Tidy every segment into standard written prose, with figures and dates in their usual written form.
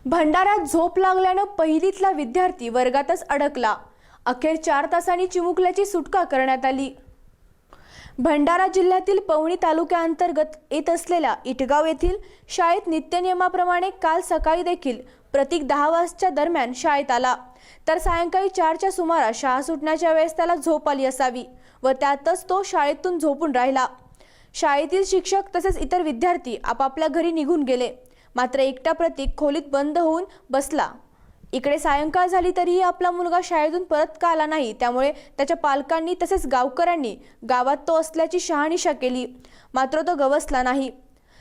भंडाऱ्यात झोप लागल्यानं पहिलीतला विद्यार्थी वर्गातच अडकला। अखेर 4 तासांनी चिमुकल्याची सुटका करण्यात आली। भंडारा जिल्ह्यातील पवनी तालुक्याअंतर्गत येत असलेल्या इटगाव येथील शाळेत नित्यनियमाप्रमाणे काल सकाळी देखील प्रतीक 10 वाजताच्या दरम्यान शाळेत आला, तर सायंकाळी 4च्या सुमारास शाळा सुटण्याच्या वेळेस त्याला झोप आली असावी व त्यातच तो शाळेतून झोपून राहिला। शाळेतील शिक्षक तसेच इतर विद्यार्थी आपापल्या घरी निघून गेले, मात्र एकटा प्रतीक खोलीत बंद होऊन बसला। इकडे सायंकाळ झाली तरीही आपला मुलगा शाळेतून परत का आला नाही, त्यामुळे त्याच्या पालकांनी तसेच गावकऱ्यांनी गावात तो असल्याची शहानिशा केली, मात्र तो गवसला नाही।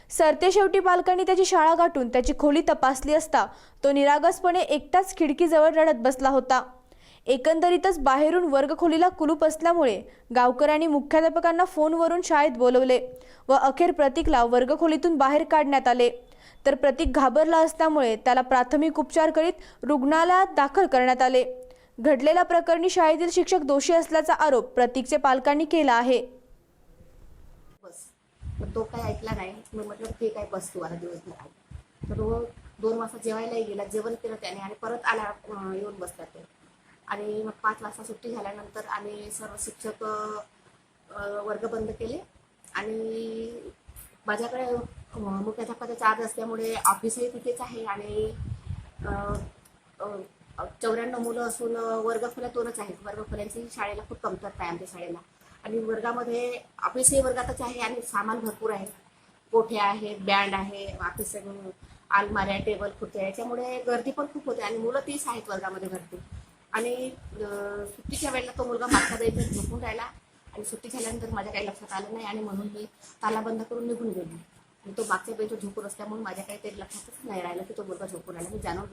सरतेशेवटी पालकांनी त्याची शाळा गाठून त्याची खोली तपासली असता तो निरागसपणे एकटाच खिडकीजवळ रडत बसला होता। एकंदरीतच बाहेरून वर्गखोलीला कुलूप असल्यामुळे गावकऱ्यांनी मुख्याध्यापकांना फोनवरून शाळेत बोलवले व अखेर प्रतीकला वर्गखोलीतून बाहेर काढण्यात आले, तर प्रतीक घाबरला असल्यामुळे त्याला प्राथमिक उपचार करीत रुग्णालयात दाखल करण्यात आले। घडलेल्या प्रकरणी शाळेतील शिक्षक दोषी असल्याचा आरोप प्रतीकचे पालकांनी केला आहे। तो काय ऐकला नाही। मी म्हटलं ठीक आहे, बस तू आता दिवसभर आहे। तर तो 2 वाजता जेवायलाही गेला, जेवण केलं त्याने आणि परत आला, येऊन बसला तो। आणि मग 5 वाजता सुट्टी झाल्यानंतर आम्ही सर्व शिक्षक वर्ग बंद केले आणि माझ्याकडे मुख्याध्यापकाचा चार्ज असल्यामुळे ऑफिसही तिथेच आहे आणि 94 मुलं असून वर्गखोल्या 2च आहेत। वर्गखोल्यांची शाळेला खूप कमतरता आहे आमच्या शाळेला आणि वर्गामध्ये ऑफिसही वर्गातच आहे आणि सामान भरपूर आहे, कोठ्या आहेत, बँड आहे, ऑफिस अलमाऱ्या, टेबल, खुर्च्या, याच्यामुळे गर्दी पण खूप होते आणि मुलं 30 आहेत वर्गामध्ये भरती। आणि सुट्टीच्या वेळेला तो मुलगा मागच्या बेंचवर झोपून राहिला आणि सुट्टी झाल्यानंतर माझ्या काही लक्षात आलं नाही आणि म्हणून मी ताला बंद करून निघून गेली आणि तो मागच्या बेंचवर झोपून असल्यामुळे माझ्या काही तरी लक्षातच नाही राहिलं की तो मुलगा झोपून राहिला। मी जाणून